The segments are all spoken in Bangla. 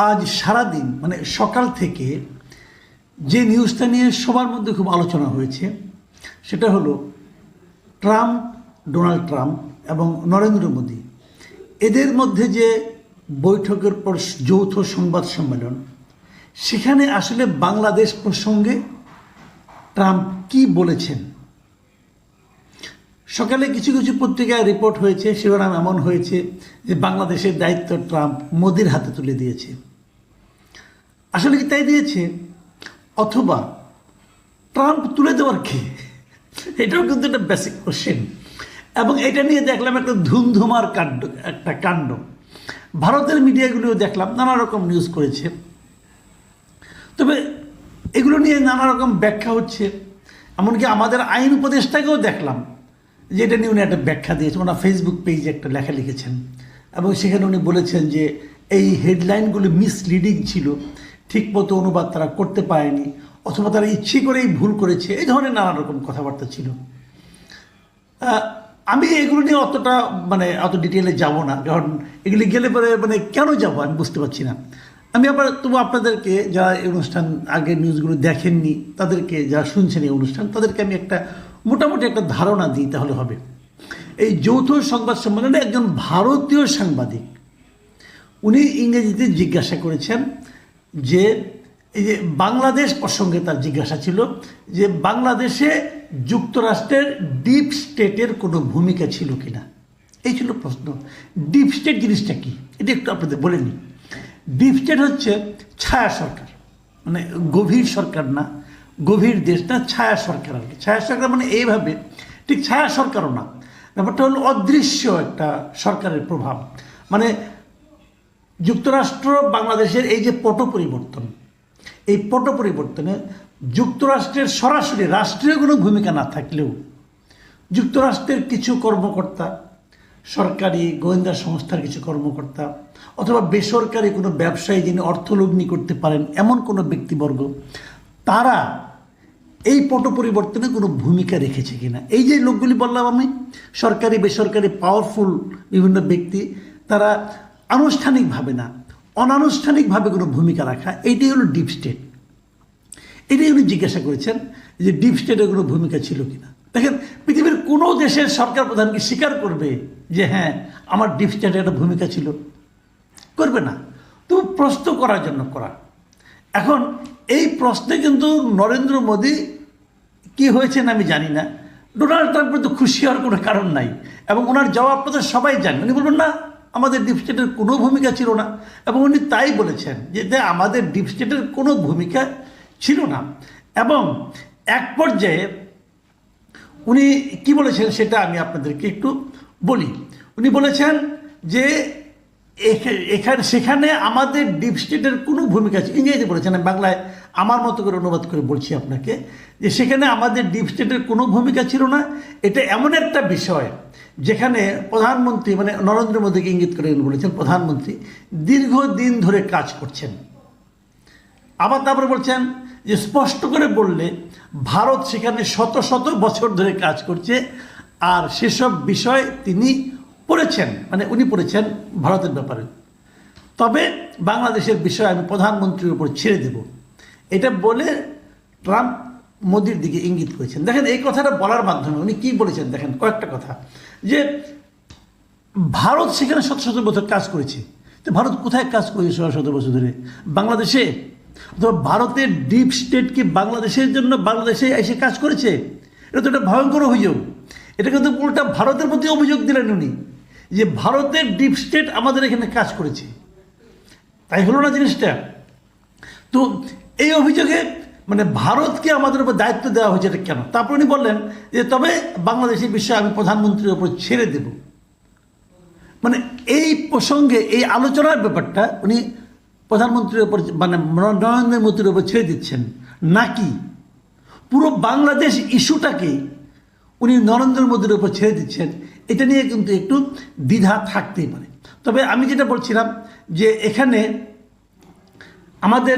আজ সারাদিন মানে সকাল থেকে যে নিউজটা নিয়ে সবার মধ্যে খুব আলোচনা হয়েছে সেটা হলো ডোনাল্ড ট্রাম্প এবং নরেন্দ্র মোদী এদের মধ্যে যে বৈঠকের পর যৌথ সংবাদ সম্মেলন, সেখানে আসলে বাংলাদেশ প্রসঙ্গে ট্রাম্প কি বলেছেন। সকালে কিছু কিছু পত্রিকায় রিপোর্ট হয়েছে, শিরোনাম এমন হয়েছে যে বাংলাদেশের দায়িত্ব ট্রাম্প মোদির হাতে তুলে দিয়েছে। আসলে কি তাই দিয়েছে, অথবা ট্রাম্প তুলে দেওয়ার কি? এটাও কিন্তু একটা বেসিক কোশ্চেন। এবং এটা নিয়ে দেখলাম একটা ধুমধুমার কাণ্ড। ভারতের মিডিয়াগুলোও দেখলাম নানা রকম নিউজ করেছে। তবে এগুলো নিয়ে নানা রকম ব্যাখ্যা হচ্ছে। এমনকি আমাদের আইন উপদেষ্টাকেও দেখলাম যে এটা নিয়ে উনি একটা ব্যাখ্যা দিয়েছে। ওনার ফেসবুক পেজে একটা লেখা লিখেছেন এবং সেখানে উনি বলেছেন যে এই হেডলাইনগুলো মিসলিডিং ছিল, ঠিকমতো অনুবাদ তারা করতে পারেনি, অথবা তারা ইচ্ছে করেই ভুল করেছে, এই ধরনের নানা রকম কথাবার্তা ছিল। আমি এগুলো নিয়ে অত ডিটেলে যাব না, কারণ এগুলি গেলে পরে কেন যাব আমি বুঝতে পারছি না। আমি তবু আপনাদেরকে যারা এই অনুষ্ঠান আগের নিউজগুলো দেখেননি, তাদেরকে যারা শুনছেন এই অনুষ্ঠান, তাদেরকে আমি মোটামুটি একটা ধারণা দিই, তাহলে হবে। এই যৌথ সংবাদ সম্মেলনে একজন ভারতীয় সাংবাদিক উনি ইংরেজিতে জিজ্ঞাসা করেছেন যে এই যে বাংলাদেশ প্রসঙ্গে তার জিজ্ঞাসা ছিল যে বাংলাদেশে যুক্তরাষ্ট্রের ডিপ স্টেটের কোনো ভূমিকা ছিল কিনা। এই ছিল প্রশ্ন। ডিপ স্টেট জিনিসটা কি এটা একটু আপনাদের বলে নিই। ডিপ স্টেট হচ্ছে ছায়া সরকার, মানে গভীর সরকার না, গভীর দেশ না, ছায়া সরকার আর কি। ছায়া সরকার মানে এইভাবে, ঠিক ছায়া সরকারও না, ব্যাপারটা হলো অদৃশ্য একটা সরকারের প্রভাব। মানে যুক্তরাষ্ট্র বাংলাদেশের এই যে পট পরিবর্তন, এই পট পরিবর্তনে যুক্তরাষ্ট্রের সরাসরি রাষ্ট্রীয় কোনো ভূমিকা না থাকলেও যুক্তরাষ্ট্রের কিছু কর্মকর্তা, সরকারি গোয়েন্দা সংস্থার কিছু কর্মকর্তা, অথবা বেসরকারি কোনো ব্যবসায়ী যিনি অর্থলগ্নি করতে পারেন এমন কোনো ব্যক্তিবর্গ, তারা এই পট পরিবর্তনে কোনো ভূমিকা রেখেছে কিনা। এই যে লোকগুলি বললাম আমি, সরকারি বেসরকারি পাওয়ারফুল বিভিন্ন ব্যক্তি, তারা আনুষ্ঠানিকভাবে না, অনানুষ্ঠানিকভাবে কোনো ভূমিকা রাখা, এইটাই হলো ডিপ স্টেট। এটাই উনি জিজ্ঞাসা করেছেন যে ডিপ স্টেটের কোনো ভূমিকা ছিল কিনা। দেখেন, পৃথিবীর কোনো দেশের সরকার প্রধান কি স্বীকার করবে যে হ্যাঁ আমার ডিপ স্টেটের একটা ভূমিকা ছিল? করবে না। তো প্রশ্ন করার জন্য করা। এখন এই প্রশ্নে কিন্তু নরেন্দ্র মোদী কি হয়েছেন আমি জানি না, ডোনাল্ড ট্রাম্পের তো খুশি হওয়ার কোনো কারণ নাই। এবং ওনার জবাব তো সবাই জানে। উনি বলবেন না, আমাদের ডিপ স্টেটের কোনো ভূমিকা ছিল না। এবং উনি তাই বলেছেন যে আমাদের ডিপ স্টেটের কোনো ভূমিকা ছিল না। এবং এক পর্যায়ে উনি কি বলেছেন সেটা আমি আপনাদেরকে একটু বলি। উনি বলেছেন যে সেখানে আমাদের ডিপ স্টেটের কোনো ভূমিকা ছিল, ইংরেজিতে বলেছেন, বাংলায় আমার মতো করে অনুবাদ করে বলছি আপনাকে, যে সেখানে আমাদের ডিপ স্টেটের কোনো ভূমিকা ছিল না। এটা এমন একটা বিষয় যেখানে প্রধানমন্ত্রী, মানে নরেন্দ্র মোদীকে ইঙ্গিত করে বলেছেন, প্রধানমন্ত্রী দীর্ঘদিন ধরে কাজ করছেন। আবার তারপরে বলছেন যে স্পষ্ট করে বললে ভারত সেখানে শত শত বছর ধরে কাজ করছে, আর সেসব বিষয় তিনি পড়েছেন, মানে উনি পড়েছেন ভারতের ব্যাপারে। তবে বাংলাদেশের বিষয় আমি প্রধানমন্ত্রীর উপর ছেড়ে দেব, এটা বলে ট্রাম্প মোদির দিকে ইঙ্গিত করেছেন। দেখেন, এই কথাটা বলার মাধ্যমে উনি কি বলেছেন, দেখেন কয়েকটা কথা, যে ভারত সেখানে শত শত বছর কাজ করেছে। তো ভারত কোথায় কাজ করেছে শত বছর ধরে? বাংলাদেশে? অথবা ভারতের ডিপ স্টেট কি বাংলাদেশের জন্য বাংলাদেশে এসে কাজ করেছে? এটা তো একটা ভয়ঙ্কর অভিযোগ। এটা কিন্তু উল্টা ভারতের প্রতি অভিযোগ দিলেন উনি, যে ভারতের ডিপ স্টেট আমাদের এখানে কাজ করেছে। তাই হলো না জিনিসটা? তো এই অভিযোগে মানে ভারতকে আমাদের উপর দায়িত্ব দেওয়া হয়েছে, এটা কেন? তারপর উনি বললেন যে তবে বাংলাদেশের বিষয়ে আমি প্রধানমন্ত্রীর উপর ছেড়ে দেব। মানে এই প্রসঙ্গে এই আলোচনার ব্যাপারটা উনি প্রধানমন্ত্রীর উপর, মানে নরেন্দ্র মোদীর উপর ছেড়ে দিচ্ছেন, নাকি পুরো বাংলাদেশ ইস্যুটাকে উনি নরেন্দ্র মোদীর উপর ছেড়ে দিচ্ছেন, এটা নিয়ে কিন্তু একটু দ্বিধা থাকতেই পারে। তবে আমি যেটা বলছিলাম যে এখানে আমাদের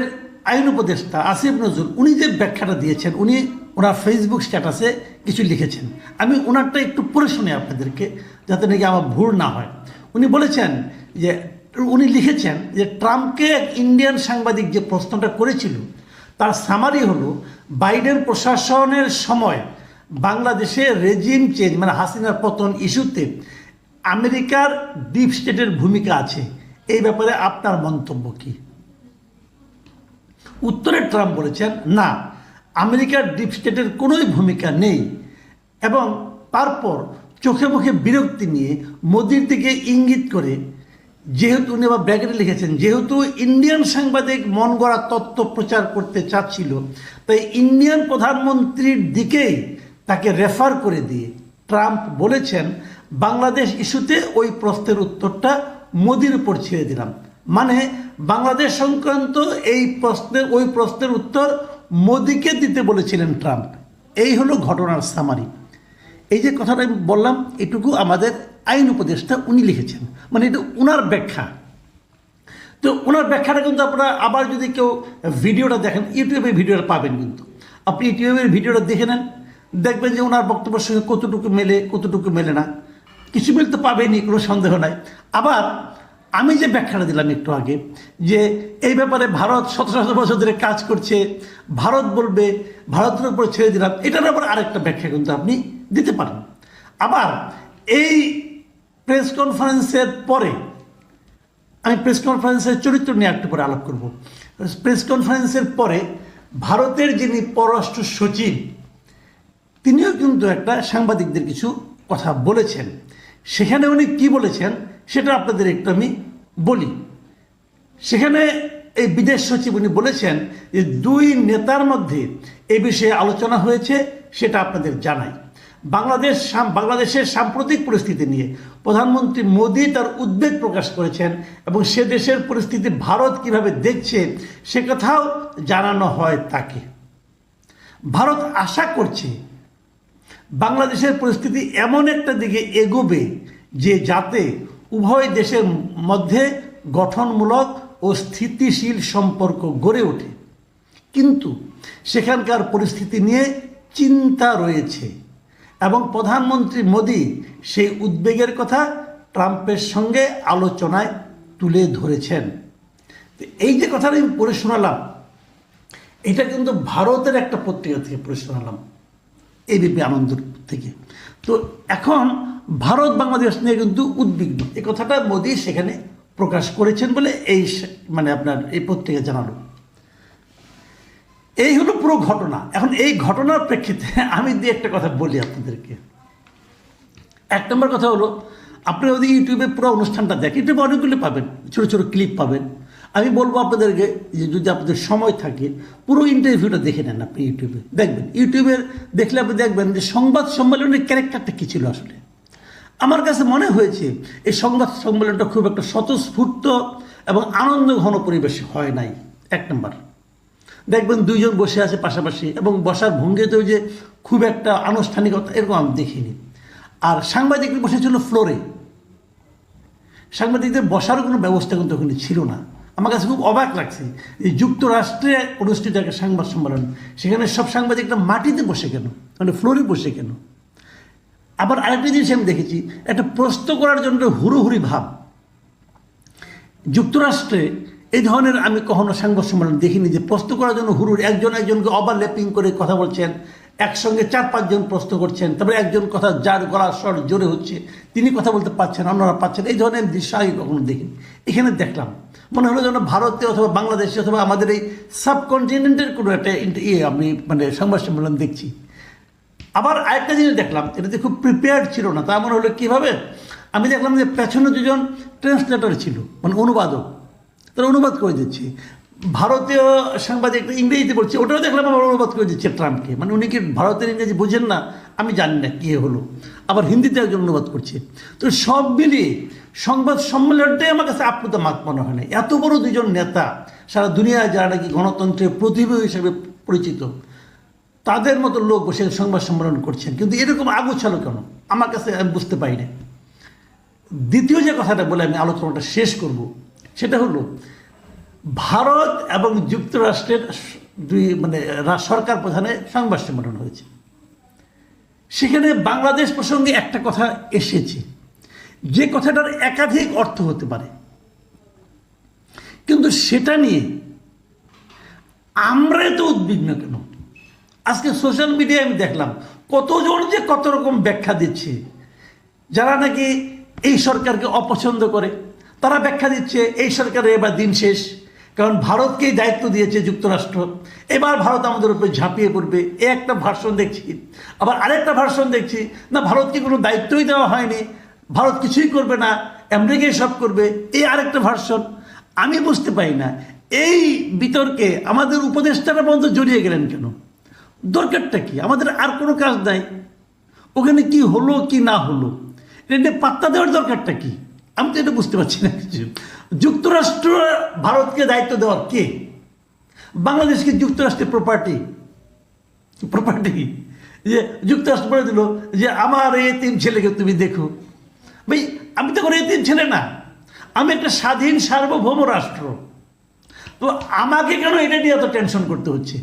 আইন উপদেষ্টা আসিফ নজরুল উনি যে ব্যাখ্যাটা দিয়েছেন, উনি ওনার ফেসবুক স্ট্যাটাসে কিছু লিখেছেন। আমি ওনারটা একটু পড়ে শুনি আপনাদেরকে, যাতে নাকি আমার ভুল না হয়। উনি বলেছেন যে উনি লিখেছেন যে ট্রাম্পকে এক ইন্ডিয়ান সাংবাদিক যে প্রশ্নটা করেছিল তার সামারি হলো বাইডেন প্রশাসনের সময় বাংলাদেশে রেজিম চেঞ্জ মানে হাসিনার পতন ইস্যুতে আমেরিকার ডিপ স্টেটের ভূমিকা আছে, এই ব্যাপারে আপনার মন্তব্য কি? উত্তরে ট্রাম্প বলেছেন না, আমেরিকার ডিপ স্টেটের কোনোই ভূমিকা নেই, এবং তারপর চোখে মুখে বিরক্তি নিয়ে মোদির দিকে ইঙ্গিত করে, যেহেতু উনি আবার ব্র্যাকেটে লিখেছেন, যেহেতু ইন্ডিয়ান সাংবাদিক মন গড়া তথ্য প্রচার করতে চাচ্ছিল তাই ইন্ডিয়ান প্রধানমন্ত্রীর দিকেই তাকে রেফার করে দিয়ে ট্রাম্প বলেছেন বাংলাদেশ ইস্যুতে ওই প্রশ্নের উত্তরটা মোদির উপর ছেড়ে দিলাম। মানে বাংলাদেশ সংক্রান্ত ওই প্রশ্নের উত্তর মোদিকে দিতে বলেছিলেন ট্রাম্প। এই হলো ঘটনার সামারি। এই যে কথাটা আমি বললাম এটুকু আমাদের আইন উপদেষ্টা উনি লিখেছেন, মানে এটা ওনার ব্যাখ্যা। তো ওনার ব্যাখ্যাটা কিন্তু আপনারা আবার যদি কেউ ভিডিওটা দেখেন, ইউটিউবে ভিডিওটা পাবেন, কিন্তু আপনি ইউটিউবের ভিডিওটা দেখে নেন, দেখবেন যে ওনার বক্তব্যের সঙ্গে কতটুকু মেলে কতটুকু মেলে না, কিছু মিল তো পাবেনই, কোনো সন্দেহ নাই। আবার আমি যে ব্যাখ্যাটা দিলাম একটু আগে, যে এই ব্যাপারে ভারত 17 বছর ধরে কাজ করছে, ভারত বলবে, ভারতের উপর ছেড়ে দিলাম, এটার আবার আরেকটা ব্যাখ্যা কিন্তু আপনি দিতে পারেন। আবার এই প্রেস কনফারেন্সের পরে আমি প্রেস কনফারেন্সের চরিত্র নিয়ে একটু পরে আলাপ করব। প্রেস কনফারেন্সের পরে ভারতের যিনি পররাষ্ট্র সচিব তিনিও কিন্তু একটা সাংবাদিকদের কিছু কথা বলেছেন। সেখানে উনি কি বলেছেন সেটা আপনাদের একটু আমি বলি। সেখানে এই বিদেশ সচিব উনি বলেছেন যে দুই নেতার মধ্যে এ বিষয়ে আলোচনা হয়েছে, সেটা আপনাদের জানাই। বাংলাদেশের সাম্প্রতিক পরিস্থিতি নিয়ে প্রধানমন্ত্রী মোদি তার উদ্বেগ প্রকাশ করেছেন এবং সে দেশের পরিস্থিতি ভারত কিভাবে দেখছে সে কথাও জানানো হয় তাকে। ভারত আশা করছে বাংলাদেশের পরিস্থিতি এমন একটা দিকে এগোবে যে যাতে উভয় দেশের মধ্যে গঠনমূলক ও স্থিতিশীল সম্পর্ক গড়ে ওঠে, কিন্তু সেখানকার পরিস্থিতি নিয়ে চিন্তা রয়েছে এবং প্রধানমন্ত্রী মোদি সেই উদ্বেগের কথা ট্রাম্পের সঙ্গে আলোচনায় তুলে ধরেছেন। এই যে কথাটা আমি পড়ে শোনালাম, এটা কিন্তু ভারতের একটা পত্রিকা থেকে পড়ে শোনালাম, এবিপি আনন্দ থেকে। তো এখন ভারত বাংলাদেশ নিয়ে কিন্তু উদ্বিগ্ন, এই কথাটা মোদি সেখানে প্রকাশ করেছেন বলে মানে আপনার এই পত্রিকা জানালো। এই হলো পুরো ঘটনা। এখন এই ঘটনার প্রেক্ষিতে আমি একটা কথা বলি আপনাদেরকে। এক নম্বর কথা হলো, আপনি যদি ইউটিউবে পুরো অনুষ্ঠানটা দেখেন, ইউটিউবে অনেকগুলো পাবেন, ছোটো ছোটো ক্লিপ পাবেন। আমি বলবো আপনাদেরকে যে যদি আপনাদের সময় থাকে পুরো ইন্টারভিউটা দেখে নেন, আপনি ইউটিউবে দেখবেন। ইউটিউবের দেখলে আপনি দেখবেন যে সংবাদ সম্মেলনের ক্যারেক্টারটা কী ছিল। আসলে আমার কাছে মনে হয়েছে এই সংবাদ সম্মেলনটা খুব একটা স্বতঃস্ফূর্ত এবং আনন্দ ঘন পরিবেশে হয় নাই। এক নম্বর, দেখবেন দুইজন বসে আছে পাশাপাশি এবং বসার ভঙ্গিতেও যে খুব একটা আনুষ্ঠানিকতা এরকম আমি দেখিনি। আর সাংবাদিকরা বসেছিল ফ্লোরে, সাংবাদিকদের বসার কোনো ব্যবস্থা কিন্তু ওখানে ছিল না। আমার কাছে খুব অবাক লাগছে যে যুক্তরাষ্ট্রে অনুষ্ঠিত একটা সংবাদ সম্মেলন, সেখানে সব সাংবাদিকরা মাটিতে বসে কেন, মানে ফ্লোরে বসে কেন? আবার আরেকটা জিনিস আমি দেখেছি, একটা প্রশ্ন করার জন্য হুড়োহুড়ি ভাব। যুক্তরাষ্ট্রে এই ধরনের আমি কখনো সংবাদ সম্মেলন দেখিনি যে প্রশ্ন করার জন্য হুড়ুড়ি, একজনকে ওভারল্যাপিং করে কথা বলছেন, একসঙ্গে 4-5 জন প্রশ্ন করছেন, তারপরে একজন কথা যার গলার স্বর জোরে হচ্ছে তিনি কথা বলতে পারছেন, অন্যরা পাচ্ছেন। এই ধরনের দৃশ্য আগে কখনো দেখিনি, এখানে দেখলাম। মনে হলো যেন ভারতে অথবা বাংলাদেশে অথবা আমাদের এই সাবকন্টিনেন্টের কোনো একটা আমি মানে সংবাদ সম্মেলন দেখছি। আবার আরেকটা জিনিস দেখলাম, এটাতে খুব প্রিপেয়ার্ড ছিল না। তা মনে হলো কীভাবে, আমি দেখলাম যে পেছনে দুজন ট্রান্সলেটর ছিল, মানে অনুবাদক, তারা অনুবাদ করে দিচ্ছে। ভারতীয় সাংবাদিক ইংরেজিতে বলছে, ওটাও দেখলাম আবার অনুবাদ করে দিচ্ছে ট্রাম্পকে। মানে উনি কি ভারতের ইংরেজি বোঝেন না আমি জানি না কী হলো, আবার হিন্দিতে একজন অনুবাদ করছে। তো সব মিলিয়ে সংবাদ সম্মেলনটাই আমার কাছে আপ্লুত মাত মনে হয় না। এত বড় দুজন নেতা, সারা দুনিয়ায় যারা নাকি গণতন্ত্রের প্রতিভা হিসেবে পরিচিত, তাদের মতো লোক বসে সংবাদ সম্মেলন করছেন, কিন্তু এরকম আগোছালো কেন আমার কাছে আমি বুঝতে পারি না। দ্বিতীয় যে কথাটা বলে আমি আলোচনাটা শেষ করব, সেটা হলো ভারত এবং যুক্তরাষ্ট্রের দুই মানে সরকার প্রধানের সংবাদ সম্মেলন হয়েছে। সেখানে বাংলাদেশ প্রসঙ্গে একটা কথা এসেছে, যে কথাটার একাধিক অর্থ হতে পারে। কিন্তু সেটা নিয়ে আমরা এত উদ্বিগ্ন কেন? আজকে সোশ্যাল মিডিয়ায় আমি দেখলাম কতজন যে কত রকম ব্যাখ্যা দিচ্ছে। যারা নাকি এই সরকারকে অপছন্দ করে তারা ব্যাখ্যা দিচ্ছে এই সরকারের এবার দিন শেষ, কারণ ভারতকেই দায়িত্ব দিয়েছে যুক্তরাষ্ট্র, এবার ভারত আমাদের উপরে ঝাঁপিয়ে পড়বে। এ একটা ভার্সন দেখছি। আবার আরেকটা ভার্সন দেখছি, না ভারতকে কোনো দায়িত্বই দেওয়া হয়নি, ভারত কিছুই করবে না, আমেরিকাই সব করবে। এই আরেকটা ভার্সন। আমি বুঝতে পারি না এই বিতর্কে আমাদের উপদেষ্টারা বন্ধ জড়িয়ে গেলেন কেন? দরকারটা কি? আমাদের আর কোনো কাজ নাই। ওখানে কি হলো কি না হলো এটা পাত্তা দেওয়ার দরকারটা কি? আমি তো এটা বুঝতে পারছি না কিছু। যুক্তরাষ্ট্র ভারতকে দায়িত্ব দেওয়ার কে? বাংলাদেশ কি যুক্তরাষ্ট্রের প্রপার্টি? যে যুক্তরাষ্ট্র বলে দিল যে আমার এই তিন ছেলেকে তুমি দেখো। ভাই আমি তো কোনো এই তিন ছেলে না, আমি একটা স্বাধীন সার্বভৌম রাষ্ট্র। তো আমাকে কেন এটা নিয়ে এত টেনশন করতে হচ্ছে?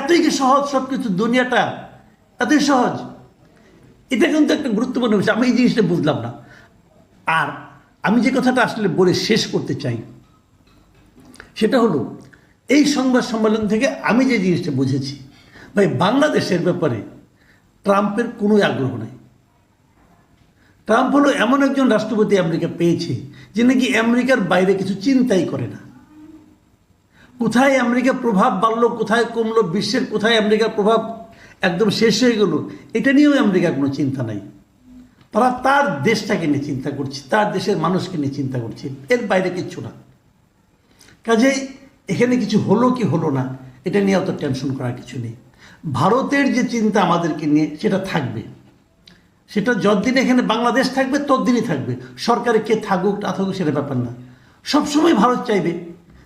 এতই কি সহজ সব কিছু? দুনিয়াটা এতই সহজ? এটা কিন্তু একটা গুরুত্বপূর্ণ বিষয়। আমি এই জিনিসটা বুঝলাম না। আর আমি যে কথাটা আসলে বলে শেষ করতে চাই সেটা হলো, এই সংবাদ সম্মেলন থেকে আমি যে জিনিসটা বুঝেছি, ভাই বাংলাদেশের ব্যাপারে ট্রাম্পের কোনো আগ্রহ নেই। ট্রাম্প হলো এমন একজন রাষ্ট্রপতি আমেরিকা পেয়েছে যে নাকি আমেরিকার বাইরে কিছু চিন্তাই করে না। কোথায় আমেরিকার প্রভাব বাড়লো, কোথায় কমলো, বিশ্বের কোথায় আমেরিকার প্রভাব একদম শেষ হয়ে গেল, এটা নিয়েও আমেরিকার কোনো চিন্তা নাই। তারা তার দেশটাকে নিয়ে চিন্তা করছে, তার দেশের মানুষকে নিয়ে চিন্তা করছে, এর বাইরে কিচ্ছু না। কাজেই এখানে কিছু হলো কি হলো না এটা নিয়ে অত টেনশন করার কিছু নেই। ভারতের যে চিন্তা আমাদেরকে নিয়ে সেটা থাকবে, সেটা যতদিন এখানে বাংলাদেশ থাকবে ততদিনই থাকবে। সরকারে কে থাকুক না থাকুক সেটা ব্যাপার না। সবসময় ভারত চাইবে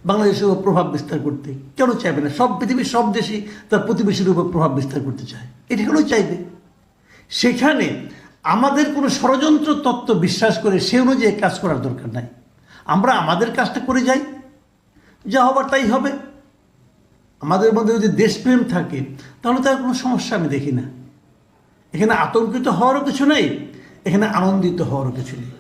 বাংলাদেশের উপর প্রভাব বিস্তার করতে। কেন চাইবে না? সব পৃথিবীর সব দেশই তার প্রতিবেশীর উপর প্রভাব বিস্তার করতে চায়, এটা কেন চাইবে? সেখানে আমাদের কোনো ষড়যন্ত্র তত্ত্ব বিশ্বাস করে সে অনুযায়ী কাজ করার দরকার নাই। আমরা আমাদের কাজটা করে যাই, যা হবার তাই হবে। আমাদের মধ্যে যদি দেশপ্রেম থাকে তাহলে তার কোনো সমস্যা আমি দেখি না। এখানে আতঙ্কিত হওয়ারও কিছু নেই, এখানে আনন্দিত হওয়ারও কিছু নেই।